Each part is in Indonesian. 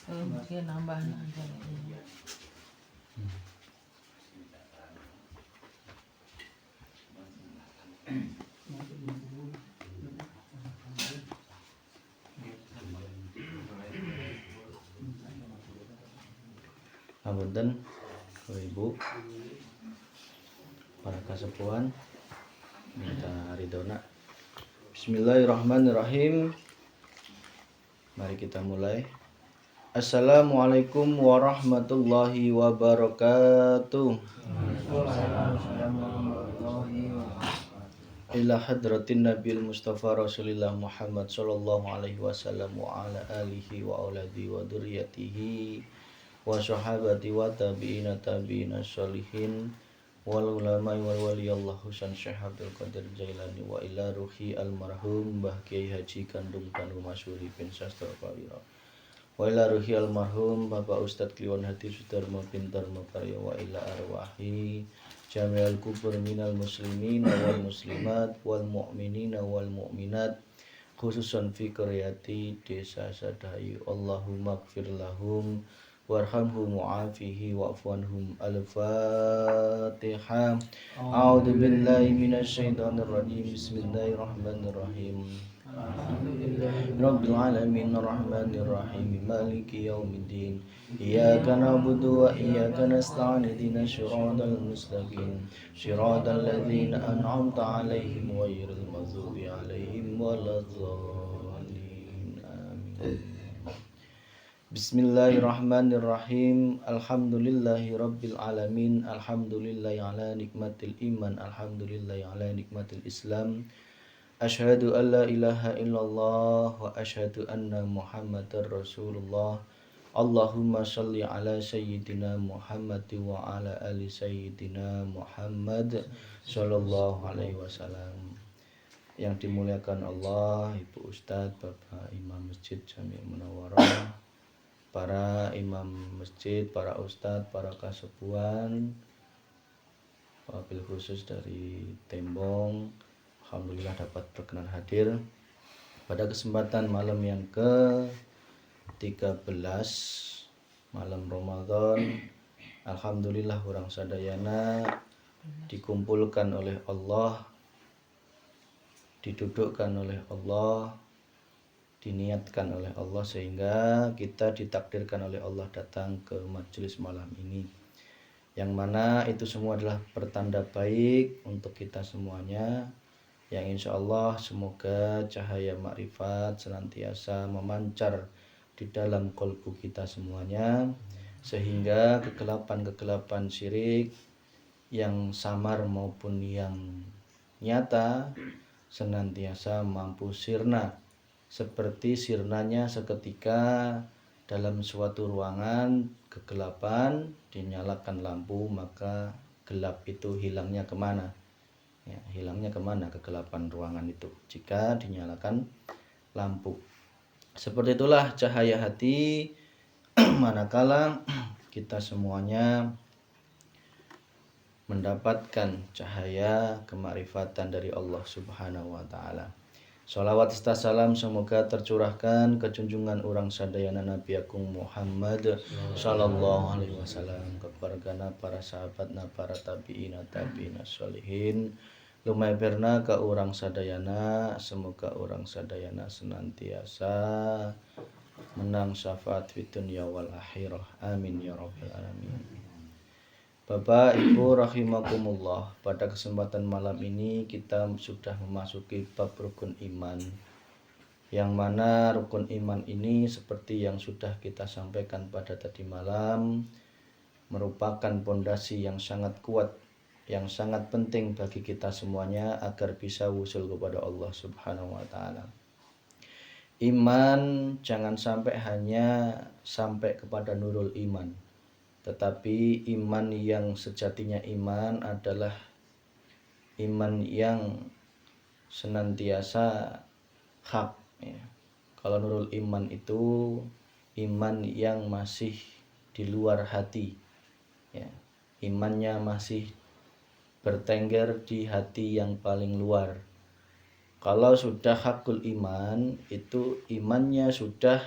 Mungkin nambahan aja. Apunten Ibu para kasepuhan minta ridona. Bismillahirrahmanirrahim. Mari kita mulai. Assalamualaikum warahmatullahi wabarakatuh. Ila hadratin Nabil Mustafa Rasulillah Muhammad sallallahu alaihi wasallam wa ala alihi wa auladi wa dzurriyyatihi wa sahabati wa tabi'ina tabi'ina sholihin wal ulama wal wali Allah Husain Syekh Abdul Qadir Jailani wa ila ruhi almarhum Mbah Kiai Haji Kandung Tanu Masuri bin Sastra Prawira wa ila ruhi almarhum Bapak Ustadz Kliwon Hadi Sudarmo bin Dharma Karya wa ila arwahi jami'al kubur minal muslimin wal muslimat wal mu'minina wal mu'minat khususan fi qaryati desa Sadayu. Allahumma gfir lahum warhamhum wa'afihi wa'fuanhum. Al-Fatihah. A'udzu billahi minasyaitonir rajim. Bismillahirrahmanirrahim. Rabbil alamin arrahmanir rahim maliki yaumiddin iyyaka na'budu wa iyyaka nasta'in ihdinas siratal mustaqim siratal ladzina an'amta 'alaihim ghairil maghdubi 'alaihim waladdallin. Amin. Bismillahirrahmanirrahim. Alhamdulillahi rabbil alamin. Alhamdulillahi ala nikmatil iman. Alhamdulillahi ala nikmatil islam. Asyhadu an la ilaha illallah wa asyhadu anna Muhammadar Rasulullah. Allahumma shalli ala sayyidina Muhammad wa ala ali sayyidina Muhammad sallallahu alaihi wasallam. Yang dimuliakan Allah, Ibu Ustadz, Bapak Imam Masjid Jami' Munawwarah, para imam masjid, para ustadz, para kasepuhan, wabil khusus dari Tembong, alhamdulillah dapat berkenan hadir pada kesempatan malam yang ke-13 malam Ramadan. Alhamdulillah orang sadayana dikumpulkan oleh Allah, didudukkan oleh Allah, diniatkan oleh Allah sehingga kita ditakdirkan oleh Allah datang ke majelis malam ini, yang mana itu semua adalah pertanda baik untuk kita semuanya, yang insya Allah semoga cahaya makrifat senantiasa memancar di dalam kolbu kita semuanya, sehingga kegelapan-kegelapan syirik yang samar maupun yang nyata senantiasa mampu sirna, seperti sirnanya seketika dalam suatu ruangan kegelapan dinyalakan lampu, maka gelap itu hilangnya kemana? Ya, hilangnya kemana kegelapan ruangan itu jika dinyalakan lampu. Seperti itulah cahaya hati manakala kita semuanya mendapatkan cahaya kemakrifatan dari Allah Subhanahu wa taala. Sholawat serta salam semoga tercurahkan ke junjungan orang sadayana Nabi Agung Muhammad sallallahu alaihi wasallam, kepada para sahabatna, para tabi'ina tabi'ina sholihin, lumampirna ke orang sadayana, semoga orang sadayana senantiasa menang syafaat fid dunya wal akhirah. Amin ya rabbal alamin. Bapak Ibu rahimakumullah, pada kesempatan malam ini kita sudah memasuki bab rukun iman, yang mana rukun iman ini seperti yang sudah kita sampaikan pada tadi malam merupakan pondasi yang sangat kuat, yang sangat penting bagi kita semuanya agar bisa wusul kepada Allah Subhanahu wa taala. iman jangan sampai hanya sampai kepada nurul iman, tetapi iman yang sejatinya iman adalah iman yang senantiasa hak ya. Kalau nurul iman itu iman yang masih di luar hati ya. Imannya masih bertengger di hati yang paling luar. Kalau sudah hakul iman, itu imannya sudah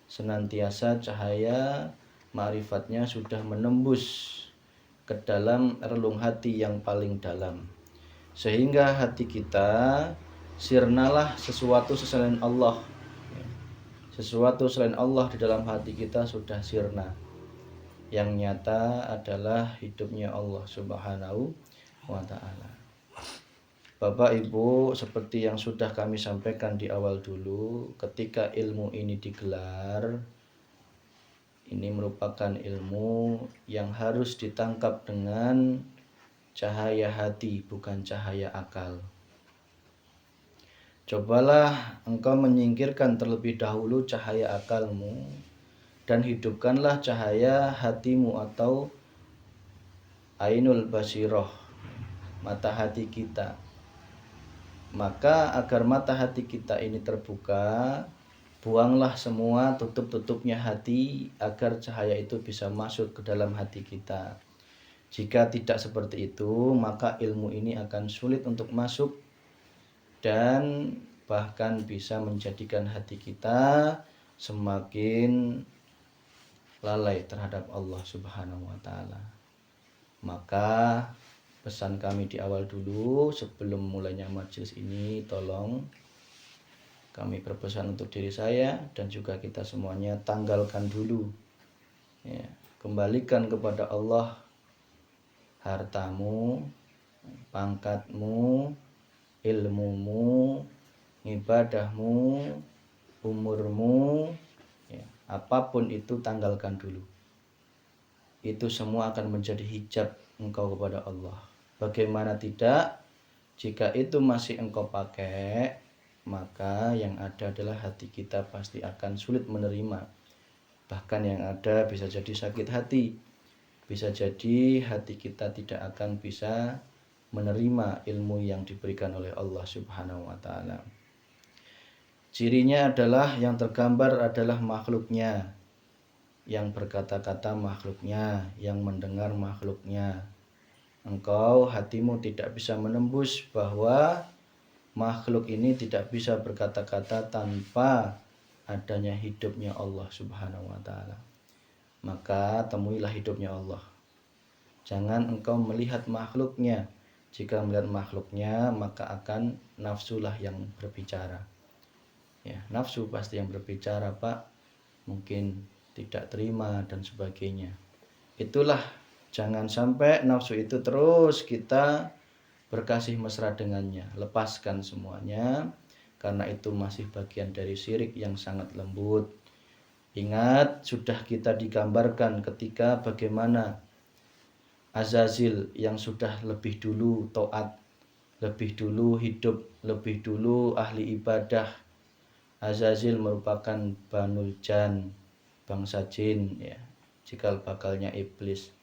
senantiasa cahaya ma'rifatnya sudah menembus ke dalam relung hati yang paling dalam, sehingga hati kita sirnalah sesuatu selain Allah. Sesuatu selain Allah di dalam hati kita sudah sirna. Yang nyata adalah hidupnya Allah Subhanahu wa ta'ala. Bapak Ibu, seperti yang sudah kami sampaikan di awal dulu, ketika ilmu ini digelar, ini merupakan ilmu yang harus ditangkap dengan cahaya hati, bukan cahaya akal. Cobalah engkau menyingkirkan terlebih dahulu cahaya akalmu dan hidupkanlah cahaya hatimu atau ainul basiroh, mata hati kita. Maka agar mata hati kita ini terbuka, buanglah semua tutup-tutupnya hati agar cahaya itu bisa masuk ke dalam hati kita. Jika tidak seperti itu, maka ilmu ini akan sulit untuk masuk dan bahkan bisa menjadikan hati kita semakin lalai terhadap Allah Subhanahu wa ta'ala. Maka pesan kami di awal dulu sebelum mulainya majelis ini, tolong kami berpesan untuk diri saya dan juga kita semuanya, tanggalkan dulu ya, kembalikan kepada Allah hartamu, pangkatmu, ilmumu, ibadahmu, umurmu ya, apapun itu tanggalkan dulu. Itu semua akan menjadi hijab engkau kepada Allah. Bagaimana tidak, jika itu masih engkau pakai, maka yang ada adalah hati kita pasti akan sulit menerima. Bahkan yang ada bisa jadi sakit hati, bisa jadi hati kita tidak akan bisa menerima ilmu yang diberikan oleh Allah Subhanahu wa ta'ala. Cirinya adalah yang tergambar adalah makhluknya, yang berkata-kata makhluknya, yang mendengar makhluknya. Engkau hatimu tidak bisa menembus bahwa makhluk ini tidak bisa berkata-kata tanpa adanya hidupnya Allah Subhanahu wa ta'ala. Maka temuilah hidupnya Allah. Jangan engkau melihat makhluknya. Jika melihat makhluknya, maka akan nafsulah yang berbicara ya, nafsu pasti yang berbicara, Pak, mungkin tidak terima dan sebagainya. Itulah, jangan sampai nafsu itu terus kita berkasih mesra dengannya. Lepaskan semuanya, karena itu masih bagian dari syirik yang sangat lembut. Ingat, sudah kita digambarkan ketika bagaimana Azazil yang sudah lebih dulu taat, lebih dulu hidup, lebih dulu ahli ibadah. Azazil merupakan Banul Jan, bangsa jin ya, cikal bakalnya iblis.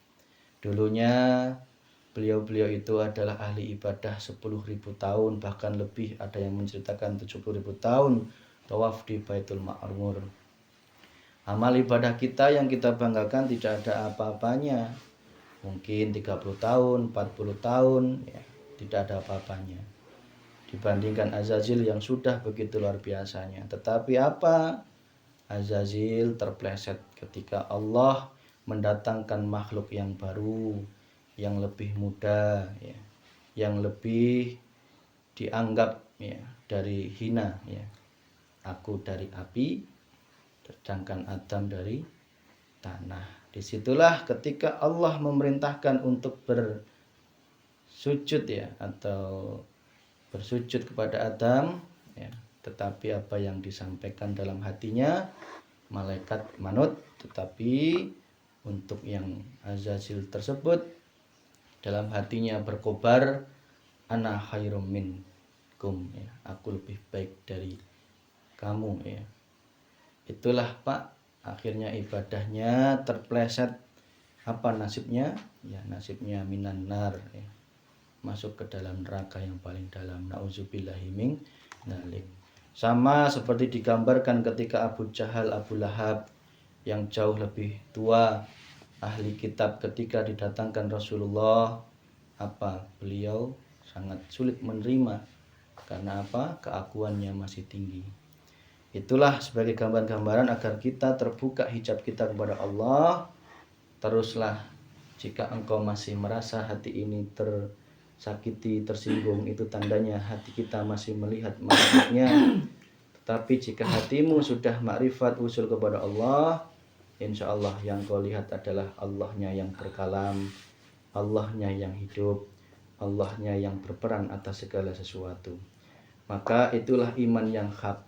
Dulunya beliau itu adalah ahli ibadah 10.000 tahun, bahkan lebih, ada yang menceritakan 70.000 tahun tawaf di Baitul Ma'mur. Amal ibadah kita yang kita banggakan tidak ada apa-apanya. Mungkin 30 tahun, 40 tahun ya, tidak ada apa-apanya dibandingkan Azazil yang sudah begitu luar biasanya. Tetapi apa? Azazil terpleset ketika Allah mendatangkan makhluk yang baru, yang lebih muda ya, yang lebih dianggap ya dari hina ya. Aku dari api, sedangkan Adam dari tanah. Disitulah ketika Allah memerintahkan untuk bersujud ya, atau bersujud kepada Adam ya, tetapi apa yang disampaikan dalam hatinya malaikat manut, tetapi untuk yang Azazil tersebut dalam hatinya berkobar ana khairum minkum ya, aku lebih baik dari kamu ya. Itulah Pak, akhirnya ibadahnya terpleset. Apa nasibnya? Ya nasibnya minan nar ya. Masuk ke dalam neraka yang paling dalam. Nauzubillahi min dzalik. Sama seperti digambarkan ketika Abu Jahal, Abu Lahab yang jauh lebih tua ahli kitab, ketika didatangkan Rasulullah, apa? Beliau sangat sulit menerima. Karena apa? Keakuannya masih tinggi. Itulah sebagai gambaran-gambaran agar kita terbuka hijab kita kepada Allah. Teruslah, jika engkau masih merasa hati ini tersakiti, tersinggung, itu tandanya hati kita masih melihat makhluknya. Tetapi jika hatimu sudah makrifat usul kepada Allah, insya Allah yang kau lihat adalah Allahnya yang berkalam, Allahnya yang hidup, Allahnya yang berperan atas segala sesuatu. Maka itulah iman yang hak.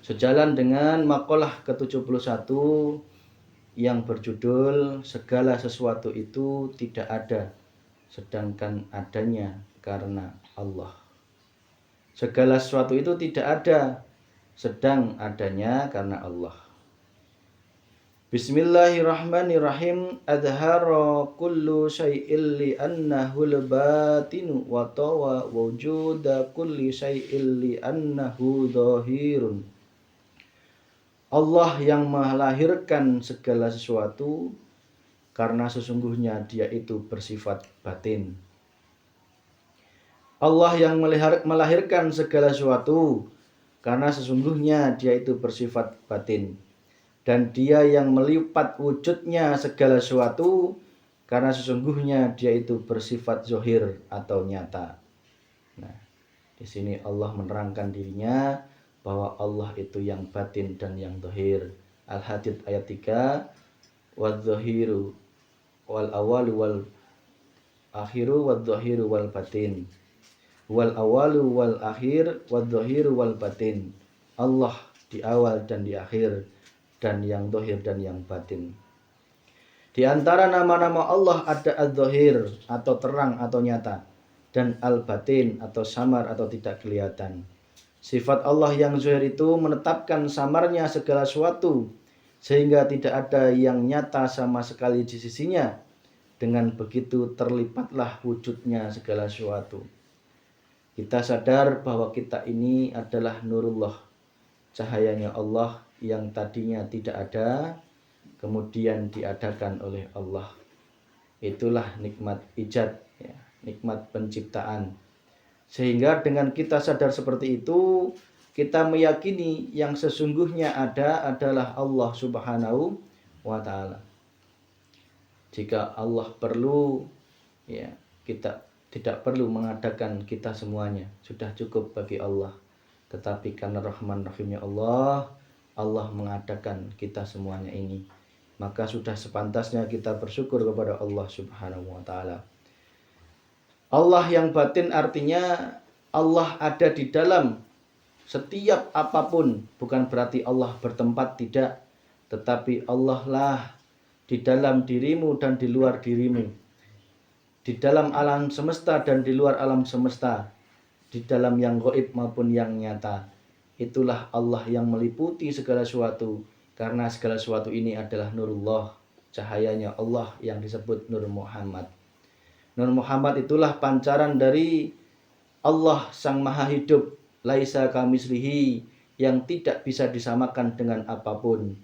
Sejalan dengan makalah ke-71 yang berjudul segala sesuatu itu tidak ada, sedangkan adanya karena Allah. Segala sesuatu itu tidak ada, sedang adanya karena Allah. Bismillahirrahmanirrahim. Adhara kullu syai'in li annahu al-batinu wa tawa wujuda kulli syai'in li annahu dhahirun. Allah yang melahirkan segala sesuatu karena sesungguhnya dia itu bersifat batin. Allah yang melahirkan segala sesuatu karena sesungguhnya dia itu bersifat batin. Dan dia yang melipat wujudnya segala sesuatu karena sesungguhnya dia itu bersifat zahir atau nyata. Nah, di sini Allah menerangkan dirinya bahwa Allah itu yang batin dan yang zahir. Al-Hadid ayat 3, wadh-dhahiru wal awalu wal akhiru wadh-dhahiru wal batin. Wal awalu wal akhir wadh-dhahiru wal batin. Allah di awal dan di akhir, dan yang zahir dan yang batin. Di antara nama-nama Allah ada al-zahir atau terang atau nyata, dan al-batin atau samar atau tidak kelihatan. Sifat Allah yang zahir itu menetapkan samarnya segala sesuatu, sehingga tidak ada yang nyata sama sekali di sisinya. Dengan begitu terlipatlah wujudnya segala sesuatu. Kita sadar bahwa kita ini adalah nurullah, cahayanya Allah yang tadinya tidak ada, kemudian diadakan oleh Allah. Itulah nikmat ijad, ya, nikmat penciptaan. Sehingga dengan kita sadar seperti itu, kita meyakini yang sesungguhnya ada adalah Allah Subhanahu wa ta'ala. Jika Allah perlu, ya, kita tidak perlu mengadakan kita semuanya, sudah cukup bagi Allah. Tetapi karena Rahman Rahimnya Allah, Allah mengadakan kita semuanya ini. Maka sudah sepantasnya kita bersyukur kepada Allah Subhanahu wa ta'ala. Allah yang batin artinya Allah ada di dalam setiap apapun. Bukan berarti Allah bertempat, tidak. Tetapi Allah lah di dalam dirimu dan di luar dirimu. Di dalam alam semesta dan di luar alam semesta. Di dalam yang gaib maupun yang nyata. Itulah Allah yang meliputi segala sesuatu. Karena segala sesuatu ini adalah nurullah, cahayanya Allah yang disebut Nur Muhammad. Nur Muhammad itulah pancaran dari Allah Sang Maha Hidup, laisa kamislihi, yang tidak bisa disamakan dengan apapun.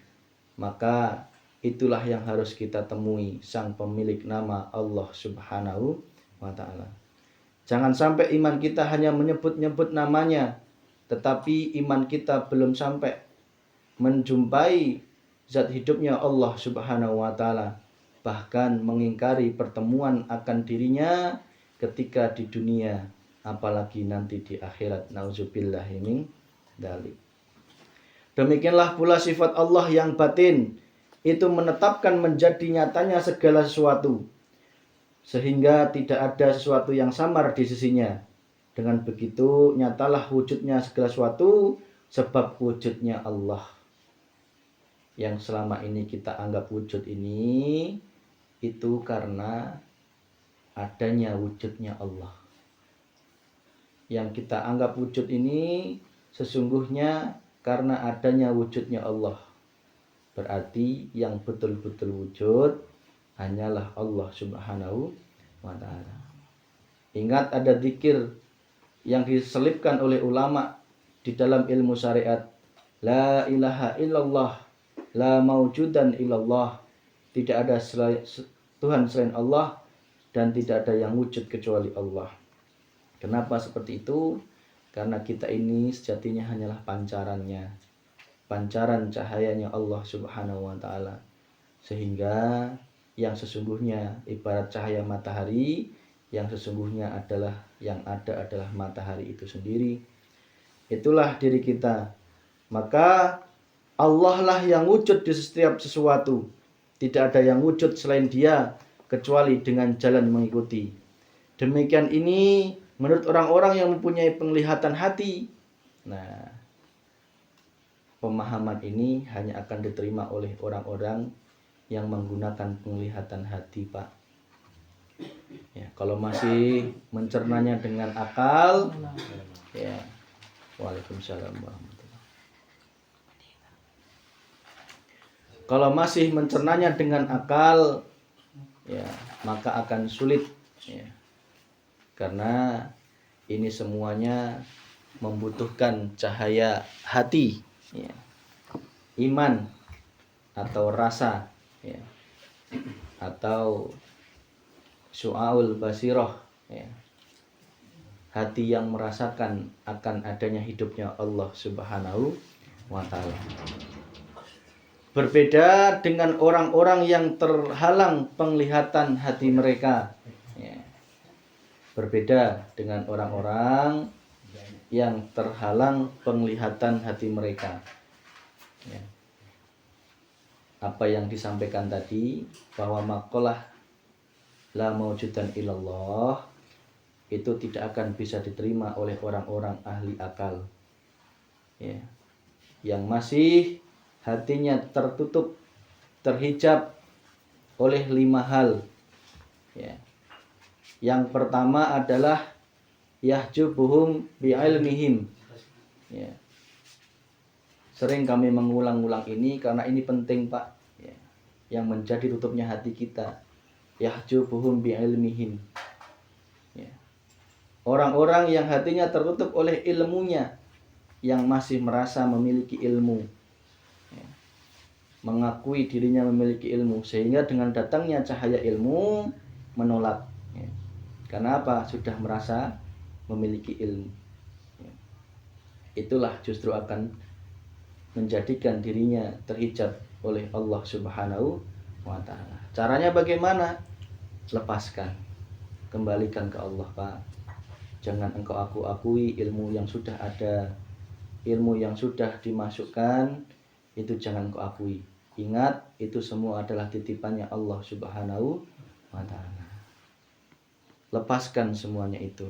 Maka itulah yang harus kita temui, Sang pemilik nama Allah Subhanahu wa ta'ala. Jangan sampai iman kita hanya menyebut-nyebut namanya, tetapi iman kita belum sampai menjumpai zat hidupnya Allah Subhanahu wa ta'ala. Bahkan mengingkari pertemuan akan dirinya ketika di dunia, apalagi nanti di akhirat. Nauzubillahi min dzalik. Demikianlah pula sifat Allah yang batin, itu menetapkan menjadi nyatanya segala sesuatu, sehingga tidak ada sesuatu yang samar di sisinya. Dengan begitu nyatalah wujudnya segala sesuatu, sebab wujudnya Allah. Yang selama ini kita anggap wujud ini, itu karena adanya wujudnya Allah. Yang kita anggap wujud ini sesungguhnya karena adanya wujudnya Allah. Berarti yang betul-betul wujud hanyalah Allah Subhanahu wa ta'ala. Ingat, ada zikir yang diselipkan oleh ulama di dalam ilmu syariat. La ilaha illallah, la maujudan illallah. Tidak ada Tuhan selain Allah dan tidak ada yang wujud kecuali Allah. Kenapa seperti itu? Karena kita ini sejatinya hanyalah pancarannya, pancaran cahayanya Allah Subhanahu wa ta'ala. Sehingga yang sesungguhnya ibarat cahaya matahari, yang sesungguhnya yang ada adalah matahari itu sendiri. Itulah diri kita. Maka Allah lah yang wujud di setiap sesuatu. Tidak ada yang wujud selain Dia kecuali dengan jalan mengikuti. Demikian ini menurut orang-orang yang mempunyai penglihatan hati. Nah, pemahaman ini hanya akan diterima oleh orang-orang yang menggunakan penglihatan hati, Pak. Ya, kalau masih mencernanya dengan akal, ya. Waalaikumsalam warahmatullahi. Kalau masih mencernanya dengan akal, ya, maka akan sulit, ya. Karena ini semuanya membutuhkan cahaya hati, ya. Iman atau rasa, ya. Atau su'aul basiroh, ya. Hati yang merasakan akan adanya hidupnya Allah Subhanahu wa ta'ala. Berbeda dengan orang-orang yang terhalang penglihatan hati mereka, ya. Berbeda dengan orang-orang yang terhalang penglihatan hati mereka, ya. Apa yang disampaikan tadi, bahwa maqalah la maujudan illallah itu tidak akan bisa diterima oleh orang-orang ahli akal, ya, yang masih hatinya tertutup, terhijab oleh 5 hal, ya. Yang pertama adalah yahjubuhum bi'ilmihim, ya. Sering kami mengulang-ulang ini karena ini penting, Pak, ya. Yang menjadi tutupnya hati kita. Yahjubuhum bi'ilmihim, ya. Orang-orang yang hatinya tertutup oleh ilmunya, yang masih merasa memiliki ilmu, ya. Mengakui dirinya memiliki ilmu, sehingga dengan datangnya cahaya ilmu menolak, ya. Karena apa? Sudah merasa memiliki ilmu, ya. Itulah justru akan menjadikan dirinya terhijab oleh Allah Subhanahu wa ta'ala. Caranya bagaimana? Lepaskan, kembalikan ke Allah, Pak. Jangan engkau akui ilmu yang sudah ada, ilmu yang sudah dimasukkan, itu jangan engkau akui. Ingat, itu semua adalah titipannya Allah Subhanahu wa ta'ala. Lepaskan semuanya itu.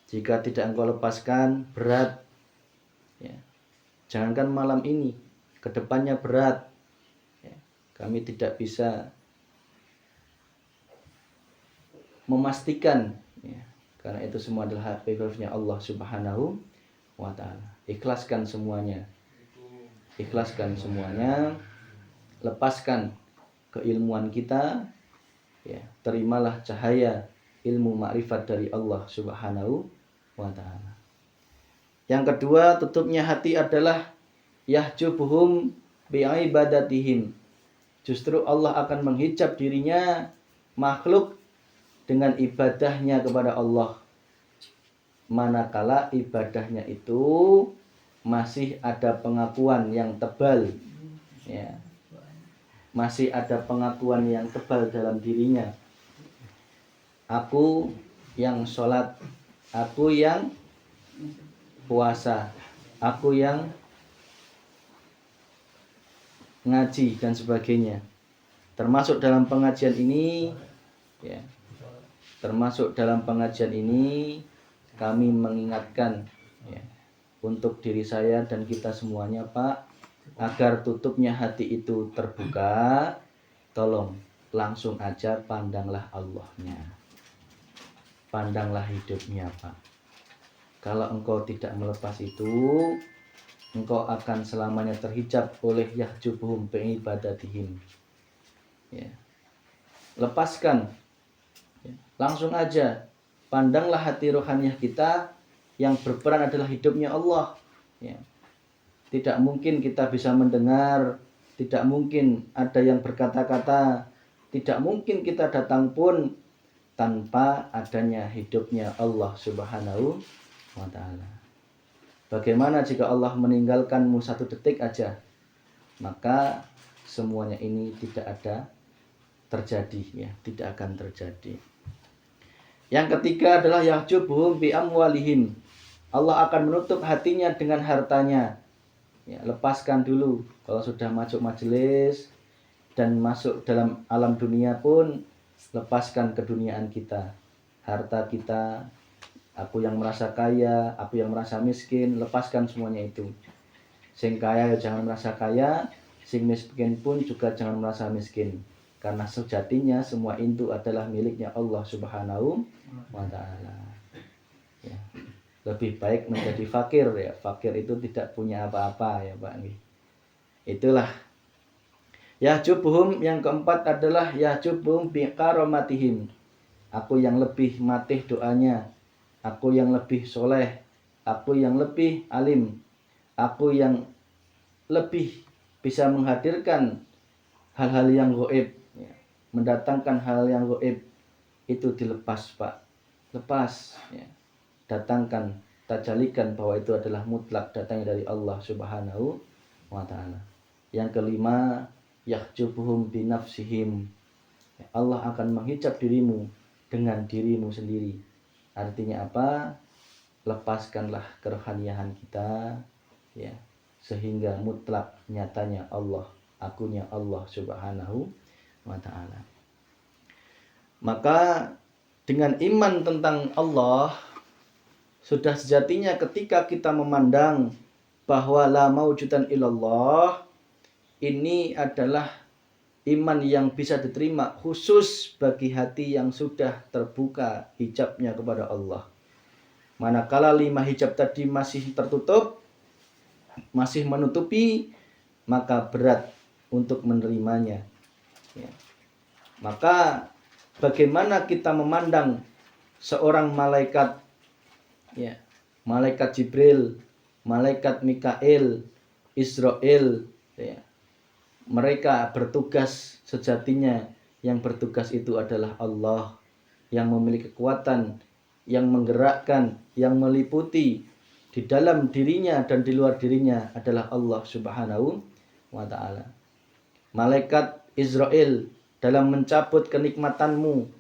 Jika tidak engkau lepaskan, berat, ya. Jangankan malam ini, kedepannya berat, ya. Kami tidak bisa memastikan, ya, karena itu semua adalah hak prerogatifnya Allah Subhanahu wa ta'ala. Ikhlaskan semuanya. Ikhlaskan semuanya. Lepaskan keilmuan kita, ya. Terimalah cahaya ilmu makrifat dari Allah Subhanahu wa ta'ala. Yang kedua, tutupnya hati adalah yahjubuhum bi'ibadatihim. Justru Allah akan menghijab dirinya makhluk dengan ibadahnya kepada Allah, manakala ibadahnya itu masih ada pengakuan yang tebal, ya. Masih ada pengakuan yang tebal dalam dirinya. Aku yang sholat, aku yang puasa, aku yang ngaji dan sebagainya. Termasuk dalam pengajian ini, ya. Termasuk dalam pengajian ini kami mengingatkan, ya, untuk diri saya dan kita semuanya, Pak, agar tutupnya hati itu terbuka. Tolong langsung aja pandanglah Allahnya, pandanglah hidupnya, Pak. Kalau engkau tidak melepas itu, engkau akan selamanya terhijab oleh yahjubuhum bi'ibadatihim. Ya. Lepaskan, ya. Langsung aja pandanglah hati rohaniah kita, yang berperan adalah hidupnya Allah, ya. Tidak mungkin kita bisa mendengar, tidak mungkin ada yang berkata-kata, tidak mungkin kita datang pun tanpa adanya hidupnya Allah Subhanahu wa ta'ala. Bagaimana jika Allah meninggalkanmu 1 detik aja? Maka semuanya ini tidak ada terjadi, ya, tidak akan terjadi. Yang ketiga adalah yahjubuhum bi amwalihim. Allah akan menutup hatinya dengan hartanya. Ya, lepaskan dulu. Kalau sudah masuk majelis dan masuk dalam alam dunia pun, lepaskan keduniaan kita, harta kita. Aku yang merasa kaya, aku yang merasa miskin, lepaskan semuanya itu. Sing kaya jangan merasa kaya, sing miskin pun juga jangan merasa miskin. Karena sejatinya semua itu adalah miliknya Allah Subhanahu wa ta'ala. Ya. Lebih baik menjadi fakir, ya. Fakir itu tidak punya apa-apa, ya Pak. Itulah. Yahjubuhum yang keempat adalah yahjubuhum biqaromatihim. Aku yang lebih matih doanya, aku yang lebih soleh, aku yang lebih alim, aku yang lebih bisa menghadirkan hal-hal yang gaib, ya. Mendatangkan hal yang gaib itu dilepas, Pak. Lepas, ya. Datangkan, tajalikan bahwa itu adalah mutlak datangnya dari Allah Subhanahu wa ta'ala. Yang kelima, yahjubuhum binafsihim. Allah akan menghijab dirimu dengan dirimu sendiri. Artinya apa? Lepaskanlah kerohaniahan kita, ya, sehingga mutlak nyatanya Allah, akunya Allah Subhanahu wa ta'ala. Maka dengan iman tentang Allah, sudah sejatinya ketika kita memandang bahwa la maujudan illallah, ini adalah iman yang bisa diterima khusus bagi hati yang sudah terbuka hijabnya kepada Allah. Manakala 5 hijab tadi masih tertutup, masih menutupi, maka berat untuk menerimanya, ya. Maka bagaimana kita memandang seorang malaikat, ya, malaikat Jibril, malaikat Mikail, Israel, ya. Mereka bertugas, sejatinya yang bertugas itu adalah Allah, yang memiliki kekuatan, yang menggerakkan, yang meliputi di dalam dirinya dan di luar dirinya adalah Allah Subhanahu wa ta'ala. Malaikat Israel dalam mencabut kenikmatanmu,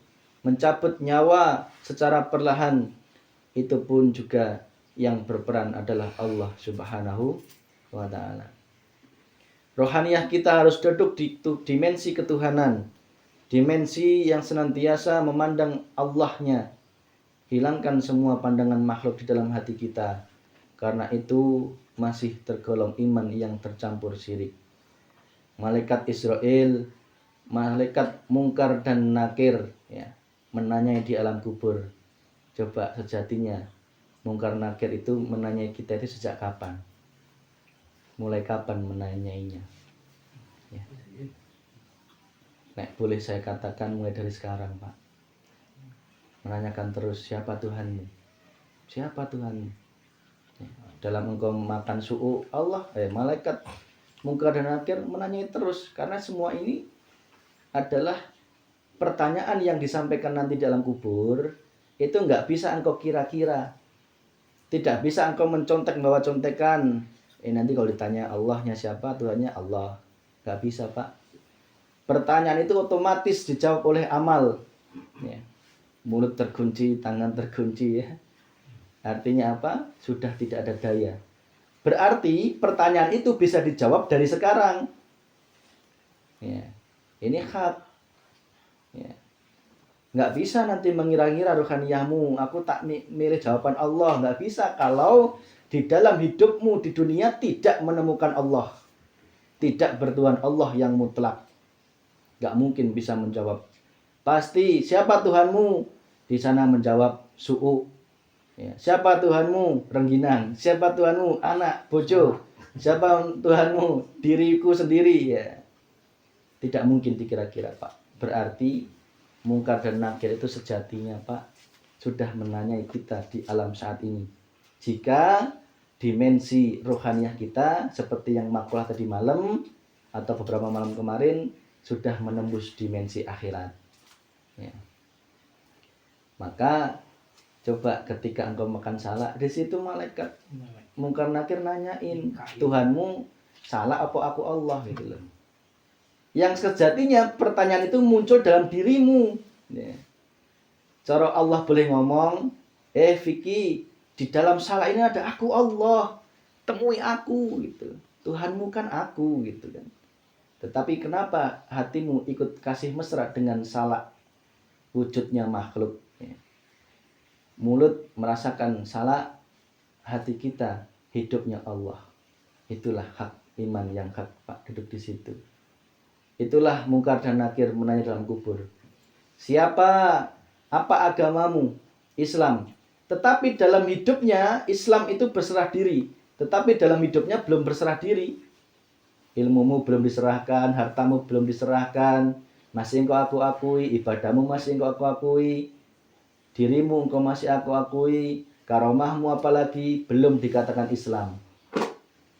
mencabut nyawa secara perlahan, itu pun juga yang berperan adalah Allah Subhanahu wa ta'ala. Rohaniah kita harus duduk di dimensi ketuhanan, dimensi yang senantiasa memandang Allahnya. Hilangkan semua pandangan makhluk di dalam hati kita, karena itu masih tergolong iman yang tercampur syirik. Malaikat Israel, malaikat Mungkar dan Nakir, ya, menanyai di alam kubur. Coba sejatinya Mungkar Nakir itu menanyai kita itu sejak kapan? Mulai kapan menanyainya, ya. Nek boleh saya katakan mulai dari sekarang, Pak. Menanyakan terus, siapa Tuhanmu? Siapa Tuhanmu? Ya. Dalam engkau makan su'u, Allah, malaikat Mungkar dan Nakir menanyai terus, karena semua ini adalah pertanyaan yang disampaikan nanti dalam kubur. Itu nggak bisa engkau kira-kira, tidak bisa engkau mencontek bawa contekan. Nanti kalau ditanya Allahnya siapa, Tuhannya Allah, nggak bisa, Pak. Pertanyaan itu otomatis dijawab oleh amal, ya. Mulut terkunci, tangan terkunci, ya. Artinya apa? Sudah tidak ada daya. Berarti pertanyaan itu bisa dijawab dari sekarang, ya. Ini hak, ya. Nggak bisa nanti mengira-ngira rohaniyahmu, aku tak milih jawaban Allah. Nggak bisa kalau di dalam hidupmu di dunia tidak menemukan Allah, tidak bertuhan Allah yang mutlak. Nggak mungkin bisa menjawab. Pasti siapa Tuhanmu? Di sana menjawab su'u, ya. Siapa Tuhanmu? Rengginang. Siapa Tuhanmu? Anak, bojo. Siapa Tuhanmu? Diriku sendiri ya. Tidak mungkin dikira-kira Pak. Berarti mungkar dan nakir itu sejatinya Pak sudah menanyai kita di alam saat ini. Jika dimensi rohaniah kita seperti yang makalah tadi malam atau beberapa malam kemarin sudah menembus dimensi akhirat ya. Maka coba ketika engkau makan salak, di situ malaikat mungkar nakir nanyain, Tuhanmu salah apa aku Allah gitu loh. Yang sejatinya pertanyaan itu muncul dalam dirimu ya. Cara Allah boleh ngomong, Vicky, di dalam salah ini ada aku Allah, temui aku gitu. Tuhanmu kan aku gitu kan. Tetapi kenapa hatimu ikut kasih mesra dengan salah wujudnya makhluk ya. Mulut merasakan salah, hati kita hidupnya Allah. Itulah hak iman yang hak Pak duduk di situ. Itulah mungkar dan nakir menanya dalam kubur. Siapa? Apa agamamu? Islam. Tetapi dalam hidupnya Islam itu berserah diri. Tetapi dalam hidupnya belum berserah diri. Ilmumu belum diserahkan, hartamu belum diserahkan, masih engkau aku akui, ibadahmu masih engkau aku akui, dirimu engkau masih aku akui, karomahmu apalagi belum dikatakan Islam.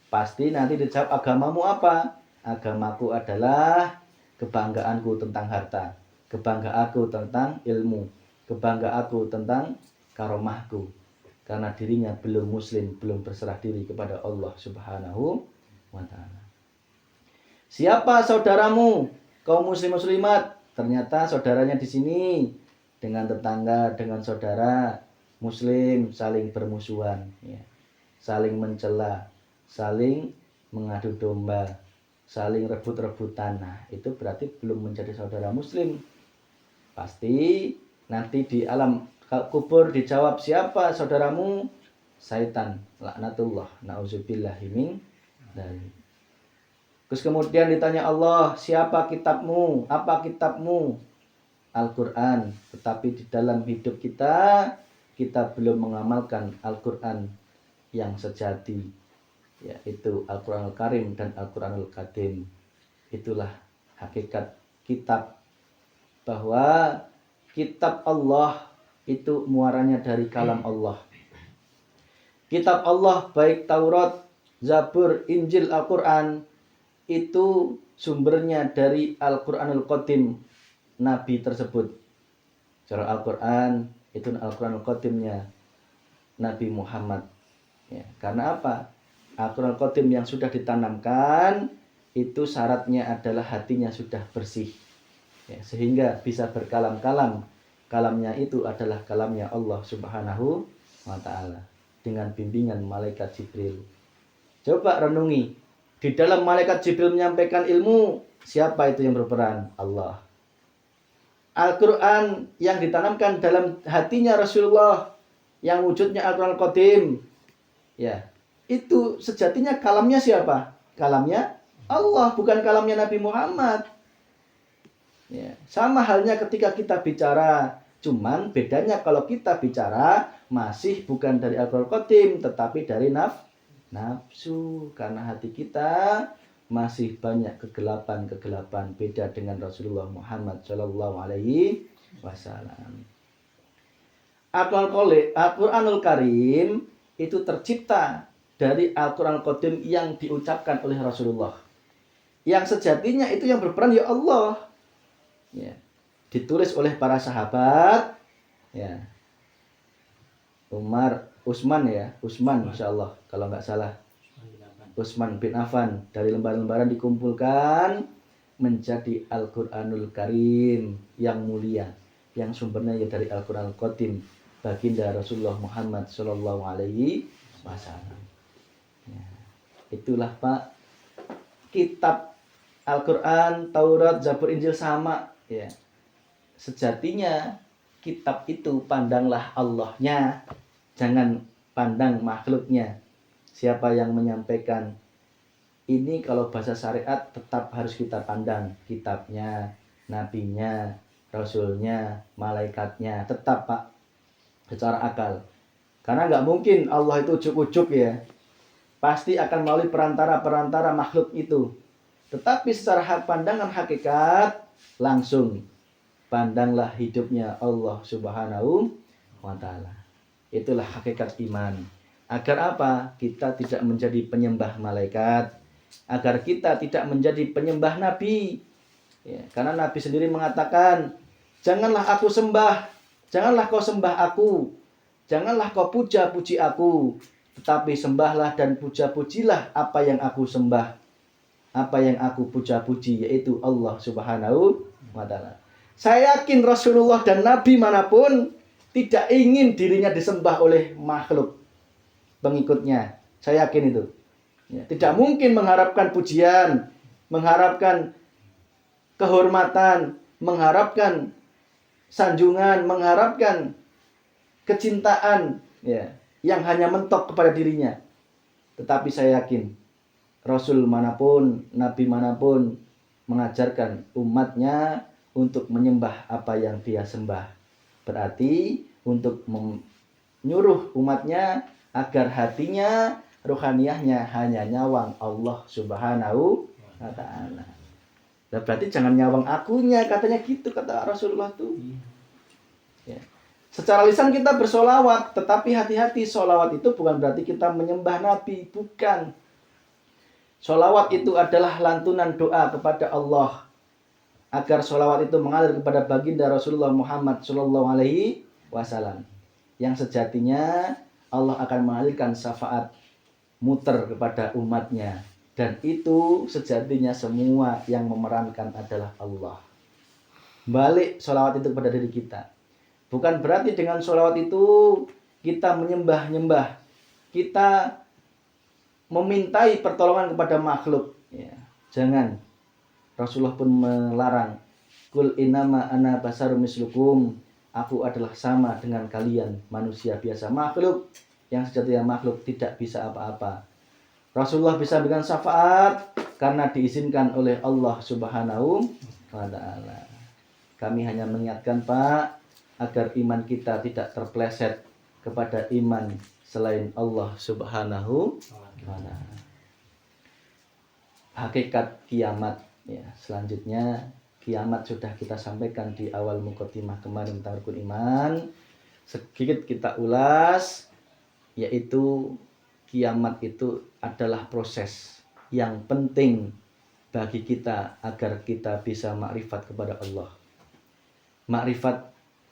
Pasti nanti dijawab agamamu apa? Agamaku adalah kebanggaanku tentang harta, kebanggaanku tentang ilmu, kebanggaanku tentang karomahku. Karena dirinya belum muslim, belum berserah diri kepada Allah Subhanahu wa ta'ala. Siapa saudaramu? Kaum muslim muslimat. Ternyata saudaranya di sini dengan tetangga, dengan saudara muslim saling bermusuhan ya. Saling mencela, saling mengadu domba, saling rebut-rebutan. Nah, itu berarti belum menjadi saudara muslim. Pasti nanti di alam kubur dijawab, siapa saudaramu? Syaitan, laknatullah, nauzubillahi min dzalik. Terus kemudian ditanya Allah, siapa kitabmu? Apa kitabmu? Al-Quran. Tetapi di dalam hidup kita belum mengamalkan Al-Quran yang sejati, yaitu Al-Quranul Karim dan Al-Quranul Kadim. Itulah hakikat kitab, bahwa kitab Allah itu muaranya dari kalam Allah. Kitab Allah baik Taurat, Zabur, Injil, Al-Quran itu sumbernya dari Al-Quranul Qadim Nabi tersebut. Cara Al-Quran itu Al-Quranul Qadimnya Nabi Muhammad ya. Karena apa? Al-Quranul Qadim yang sudah ditanamkan itu syaratnya adalah hatinya sudah bersih ya, sehingga bisa berkalam-kalam. Kalamnya itu adalah kalamnya Allah Subhanahu wa ta'ala dengan bimbingan malaikat Jibril. Coba renungi, di dalam malaikat Jibril menyampaikan ilmu, siapa itu yang berperan? Allah. Al-Quran yang ditanamkan dalam hatinya Rasulullah, yang wujudnya Al-Quran Qadim, ya, itu sejatinya kalamnya siapa? Kalamnya Allah, bukan kalamnya Nabi Muhammad. Ya, sama halnya ketika kita bicara, cuman bedanya kalau kita bicara masih bukan dari Al-Quran Qadim, tetapi dari nafsu, karena hati kita masih banyak kegelapan beda dengan Rasulullah Muhammad Shallallahu Alaihi Wasallam. Al-Quranul Karim itu tercipta dari Al-Quran Qadim yang diucapkan oleh Rasulullah. Yang sejatinya itu yang berperan ya Allah. Ya. Ditulis oleh para sahabat, ya. Utsman insya Allah kalau nggak salah, Utsman bin Affan, dari lembaran-lembaran dikumpulkan menjadi Al-Quranul Karim yang mulia, yang sumbernya ya dari Al-Quranul Qadim baginda Rasulullah Muhammad Shallallahu Alaihi Wasallam. Ya. Itulah Pak, kitab Al-Quran, Taurat, Zabur, Injil sama ya. Sejatinya kitab itu pandanglah Allahnya, jangan pandang makhluknya. Siapa yang menyampaikan ini, kalau bahasa syariat tetap harus kita pandang kitabnya, nabinya, rasulnya, malaikatnya, tetap Pak, secara akal. Karena nggak mungkin Allah itu ujuk-ujuk ya. pasti akan melalui perantara-perantara makhluk itu. Tetapi secara pandangan hakikat langsung pandanglah hidupnya Allah Subhanahu wa taala. Itulah hakikat iman. Agar apa? Kita tidak menjadi penyembah malaikat, agar kita tidak menjadi penyembah nabi. Ya, karena Nabi sendiri mengatakan, janganlah aku sembah, janganlah kau sembah aku, janganlah kau puja-puji aku, tetapi sembahlah dan puja-pujilah apa yang aku sembah, apa yang aku puja-puji, yaitu Allah Subhanahu wa taala. Saya yakin Rasulullah dan Nabi manapun tidak ingin dirinya disembah oleh makhluk pengikutnya. Saya yakin itu. Ya, tidak mungkin mengharapkan pujian, mengharapkan kehormatan, mengharapkan sanjungan, mengharapkan kecintaan, ya, yang hanya mentok kepada dirinya. Tetapi saya yakin Rasul manapun, Nabi manapun mengajarkan umatnya untuk menyembah apa yang dia sembah. Berarti untuk menyuruh umatnya agar hatinya, rohaniyahnya hanya nyawang Allah Subhanahu wa ta'ala. Nah, berarti jangan nyawang akunya, katanya gitu kata Rasulullah tuh. Ya. Secara lisan kita bersolawat, tetapi hati-hati, solawat itu bukan berarti kita menyembah Nabi, bukan. Solawat itu adalah lantunan doa kepada Allah, agar solawat itu mengalir kepada baginda Rasulullah Muhammad Sallallahu Alaihi Wasallam, yang sejatinya Allah akan mengalirkan syafaat muter kepada umatnya. Dan itu sejatinya semua yang memerankan adalah Allah. Balik sholawat itu kepada diri kita. Bukan berarti dengan sholawat itu kita menyembah-nyembah, kita memintai pertolongan kepada makhluk. Ya, jangan. Rasulullah pun melarang. Kul innama ana basarum mislukum. Aku adalah sama dengan kalian, manusia biasa, makhluk yang sejatinya makhluk tidak bisa apa-apa. Rasulullah bisa memberikan syafaat karena diizinkan oleh Allah Subhanahu wa ta'ala. Kami hanya mengingatkan Pak, agar iman kita tidak terpleset kepada iman selain Allah Subhanahu wa ta'ala. Hakikat kiamat, ya, selanjutnya kiamat sudah kita sampaikan di awal muqaddimah kemarin tentang rukun iman. Sedikit kita ulas, yaitu kiamat itu adalah proses yang penting bagi kita agar kita bisa makrifat kepada Allah. Makrifat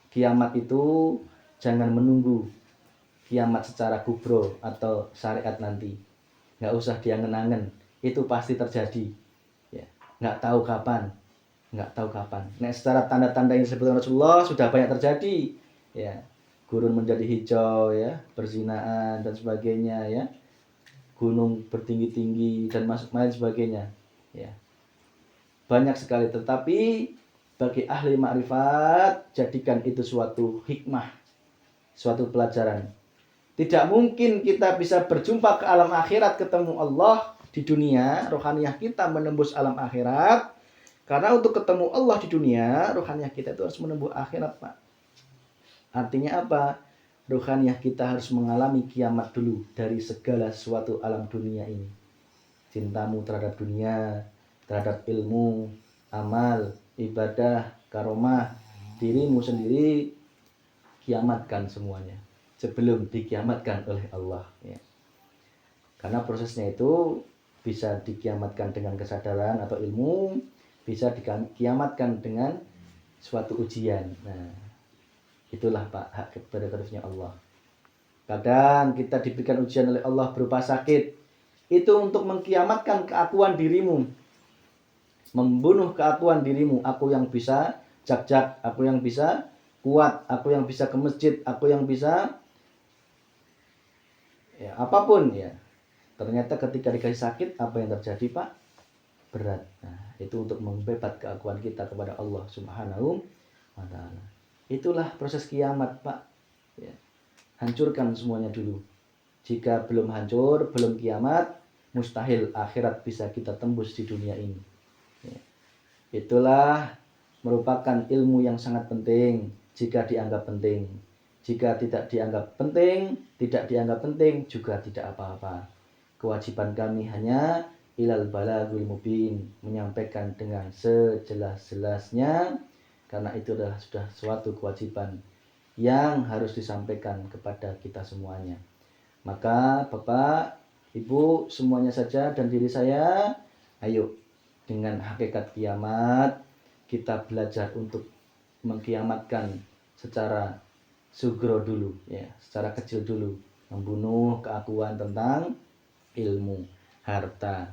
kiamat itu jangan menunggu kiamat secara kubro atau syariat nanti. Nggak usah diangen-angen, itu pasti terjadi. Ya, nggak tahu kapan. Nah, secara tanda-tanda yang disebutkan Rasulullah sudah banyak terjadi. Ya, gurun menjadi hijau, ya, perzinaan dan sebagainya, ya, gunung bertinggi-tinggi dan lain sebagainya, ya, banyak sekali. Tetapi bagi ahli makrifat, jadikan itu suatu hikmah, suatu pelajaran. Tidak mungkin kita bisa berjumpa ke alam akhirat, ketemu Allah di dunia, rohaniyah kita menembus alam akhirat. Karena untuk ketemu Allah di dunia, rohaniyah kita itu harus menembus akhirat, Pak. Artinya apa? Rohaniyah kita harus mengalami kiamat dulu dari segala sesuatu alam dunia ini. Cintamu terhadap dunia, terhadap ilmu, amal, ibadah, karomah, dirimu sendiri, kiamatkan semuanya sebelum dikiamatkan oleh Allah, ya. Karena prosesnya itu bisa dikiamatkan dengan kesadaran atau ilmu, bisa dikiamatkan dengan suatu ujian. Nah, itulah Pak hak prerogatifnya Allah. Kadang kita diberikan ujian oleh Allah berupa sakit, itu untuk mengkiamatkan keakuan dirimu, membunuh keakuan dirimu. Aku yang bisa jak-jak, aku yang bisa kuat, aku yang bisa ke masjid, aku yang bisa, ya, apapun, ya. Ternyata ketika dikasih sakit, apa yang terjadi, Pak? Berat. Nah, itu untuk membebat keakuan kita kepada Allah Subhanahu wa ta'ala. Itulah proses kiamat, Pak, ya. Hancurkan semuanya dulu. Jika belum hancur, belum kiamat, mustahil akhirat bisa kita tembus di dunia ini, ya. Itulah merupakan ilmu yang sangat penting jika dianggap penting. Jika tidak dianggap penting, tidak dianggap penting juga tidak apa-apa. Kewajiban kami hanya ilal balagul mubin, menyampaikan dengan sejelas-jelasnya, karena itu adalah sudah suatu kewajiban yang harus disampaikan kepada kita semuanya. Maka Bapak, Ibu semuanya saja dan diri saya, ayo dengan hakikat kiamat kita belajar untuk mengkiamatkan secara sugro dulu, ya, secara kecil dulu, membunuh keakuan tentang ilmu, harta,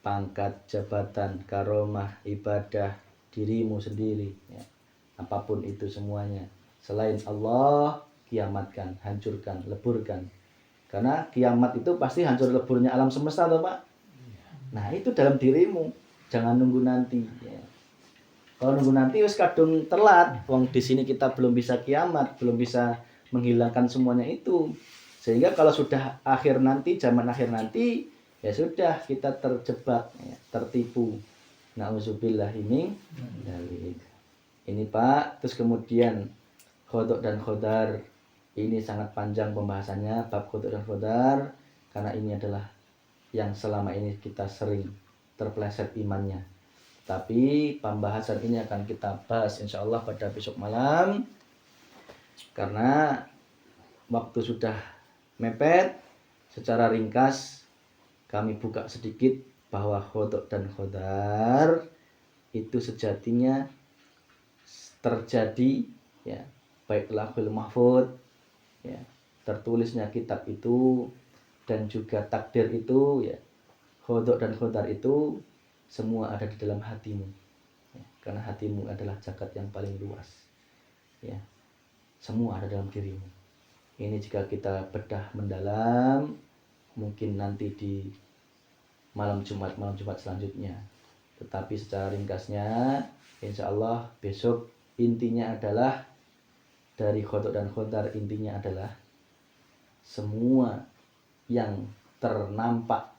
pangkat, jabatan, karomah, ibadah, dirimu sendiri, ya. Apapun itu semuanya selain Allah, kiamatkan, hancurkan, leburkan. Karena kiamat itu pasti hancur leburnya alam semesta, toh Pak. Nah itu dalam dirimu, jangan nunggu nanti, ya. Kalau nunggu nanti wis kadung telat. Wong di sini kita belum bisa kiamat, belum bisa menghilangkan semuanya itu. Sehingga kalau sudah akhir nanti, zaman akhir nanti, ya sudah kita terjebak, ya, tertipu. Nauzubillah ini. Ini Pak, terus kemudian khodok dan khodar. Ini sangat panjang pembahasannya, bab khodok dan khodar, karena ini adalah yang selama ini kita sering terpeleset imannya. Tapi pembahasan ini akan kita bahas insya Allah pada besok malam, karena waktu sudah mepet. Secara ringkas kami buka sedikit bahwa khodok dan khodar itu sejatinya terjadi, ya, baik lauhul mahfud, ya, tertulisnya kitab itu, dan juga takdir itu, ya, khodok dan khodar itu semua ada di dalam hatimu, ya, karena hatimu adalah jagat yang paling luas, ya, semua ada dalam dirimu. Ini jika kita bedah mendalam, mungkin nanti di malam Jumat selanjutnya. Tetapi secara ringkasnya, insya Allah besok intinya adalah dari khodok dan khodar, intinya adalah semua yang ternampak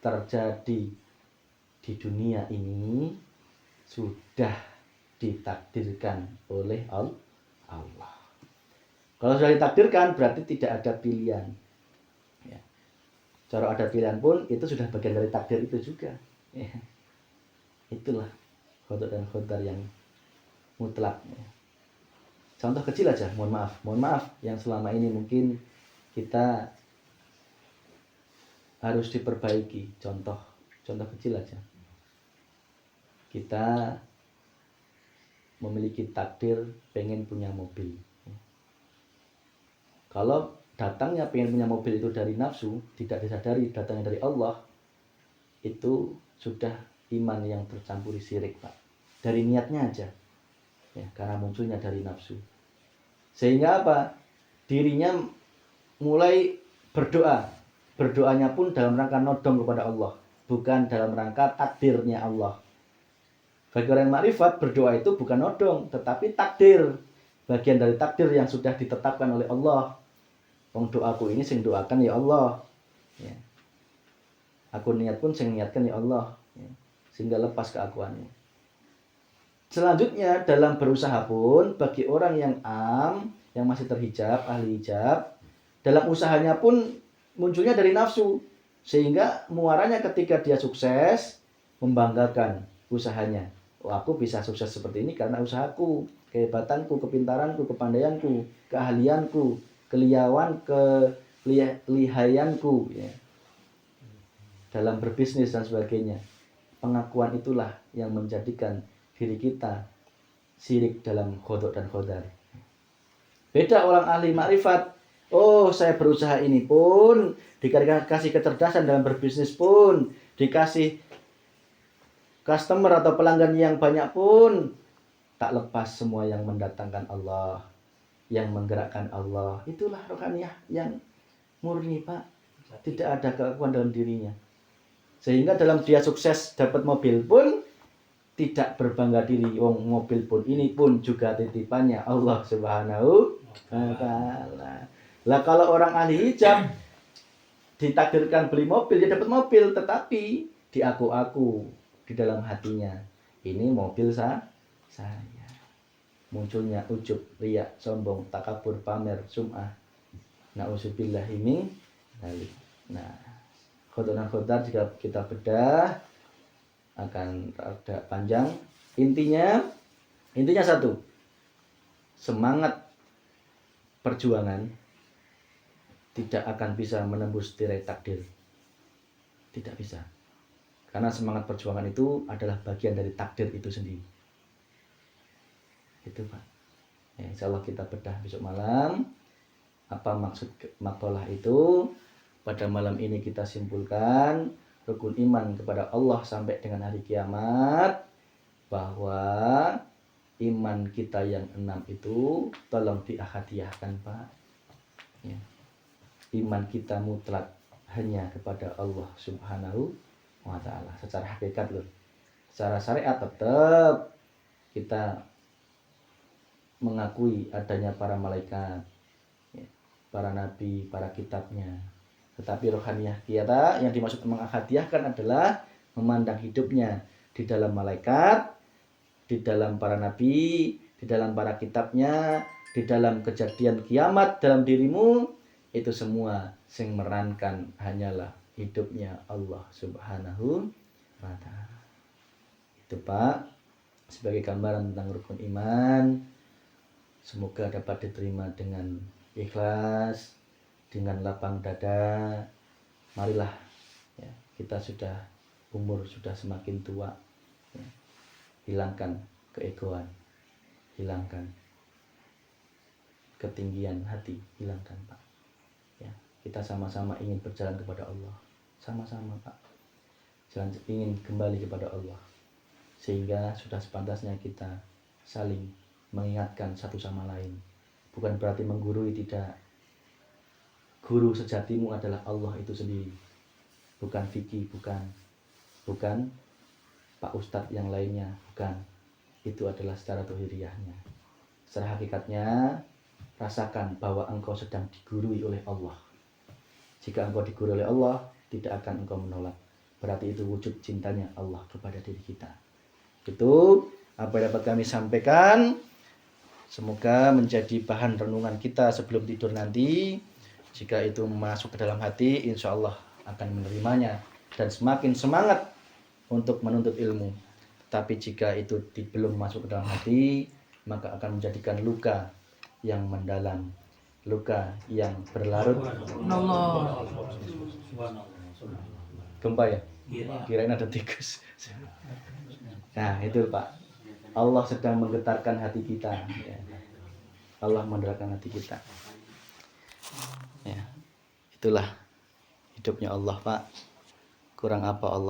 terjadi di dunia ini sudah ditakdirkan oleh Allah. Kalau sudah ditakdirkan berarti tidak ada pilihan, ya. Kalau ada pilihan pun itu sudah bagian dari takdir itu juga, ya. Itulah khodok dan khodar yang mutlak, ya. Contoh kecil aja, mohon maaf yang selama ini mungkin kita harus diperbaiki. Contoh kecil aja, kita memiliki takdir pengen punya mobil. Kalau datangnya pengen punya mobil itu dari nafsu, tidak disadari datangnya dari Allah, itu sudah iman yang tercampuri syirik, Pak. Dari niatnya aja, ya, karena munculnya dari nafsu. Sehingga apa? Dirinya mulai berdoa. Berdoanya pun dalam rangka nodong kepada Allah, bukan dalam rangka takdirnya Allah. Bagi orang yang makrifat, berdoa itu bukan nodong, tetapi takdir. Bagian dari takdir yang sudah ditetapkan oleh Allah. Wong doaku ini sing doakan ya Allah, ya. Aku niat pun sing niatkan ya Allah, ya. Sehingga lepas keakuannya. Selanjutnya dalam berusaha pun bagi orang yang yang masih terhijab, ahli hijab, dalam usahanya pun munculnya dari nafsu, sehingga muaranya ketika dia sukses membanggakan usahanya. Oh, aku bisa sukses seperti ini karena usahaku, kehebatanku, kepintaranku, kepandaianku, keahlianku, kelihayanku, ya, dalam berbisnis dan sebagainya. Pengakuan itulah yang menjadikan diri kita syirik dalam khodok dan khodar. Beda orang ahli makrifat. Oh, saya berusaha ini pun, dikasih kecerdasan dalam berbisnis pun, dikasih customer atau pelanggan yang banyak pun, tak lepas semua yang mendatangkan Allah, yang menggerakkan Allah. Itulah rohaniyah yang murni, Pak. Tidak ada keakuan dalam dirinya. Sehingga dalam dia sukses dapat mobil pun tidak berbangga diri. Wong mobil pun ini pun juga titipannya Allah Subhanahu wa taala. Lah kalau orang ahli hijab ditakdirkan beli mobil, dia dapat mobil, tetapi diaku-aku di dalam hatinya, ini mobil saya. Munculnya ujub, riya, sombong, takabur, pamer, sum'ah. Nauzubillahi min dzalik. Nah, khotar jika kita bedah akan agak panjang. Intinya satu, semangat perjuangan tidak akan bisa menembus tirai takdir, tidak bisa, karena semangat perjuangan itu adalah bagian dari takdir itu sendiri. Itu Pak ya, insya Allah kita bedah besok malam apa maksud maqalah itu. Pada malam ini kita simpulkan rukun iman kepada Allah sampai dengan hari kiamat, bahwa iman kita yang 6 itu tolong diahadiahkan Pak ya. Iman kita mutlak hanya kepada Allah Subhanahu wa ta'ala secara hakikat loh. Secara syariat tetap kita mengakui adanya para malaikat ya, para nabi, para kitabnya. Tetapi rohaniyah kita yang dimaksud menghadiahkan adalah memandang hidupnya di dalam malaikat, di dalam para nabi, di dalam para kitabnya, di dalam kejadian kiamat dalam dirimu. Itu semua sing merankan hanyalah hidupnya Allah Subhanahu wa ta'ala. Itu Pak sebagai gambaran tentang rukun iman. Semoga dapat diterima dengan ikhlas, dengan lapang dada. Marilah ya, kita sudah umur sudah semakin tua ya, hilangkan keegoan, hilangkan ketinggian hati, hilangkan Pak ya. Kita sama-sama ingin berjalan kepada Allah, sama-sama Pak, ingin kembali kepada Allah, sehingga sudah sepantasnya kita saling mengingatkan satu sama lain. Bukan berarti menggurui, tidak. Guru sejatimu adalah Allah itu sendiri, bukan fikih, bukan Pak Ustadz yang lainnya, bukan. Itu adalah secara dohiriyahnya. Secara hakikatnya, rasakan bahwa engkau sedang digurui oleh Allah. Jika engkau digurui oleh Allah, tidak akan engkau menolak. Berarti itu wujud cintanya Allah kepada diri kita. Itu apa yang dapat kami sampaikan. Semoga menjadi bahan renungan kita sebelum tidur nanti. Jika itu masuk ke dalam hati, insya Allah akan menerimanya dan semakin semangat untuk menuntut ilmu. Tapi jika itu belum masuk ke dalam hati, maka akan menjadikan luka yang mendalam, luka yang berlarut. Gempa ya? Kirain ada tikus. Nah itu Pak, Allah sedang menggetarkan hati kita ya. Allah menggetarkan hati kita ya. Itulah hidupnya Allah Pak. Kurang apa Allah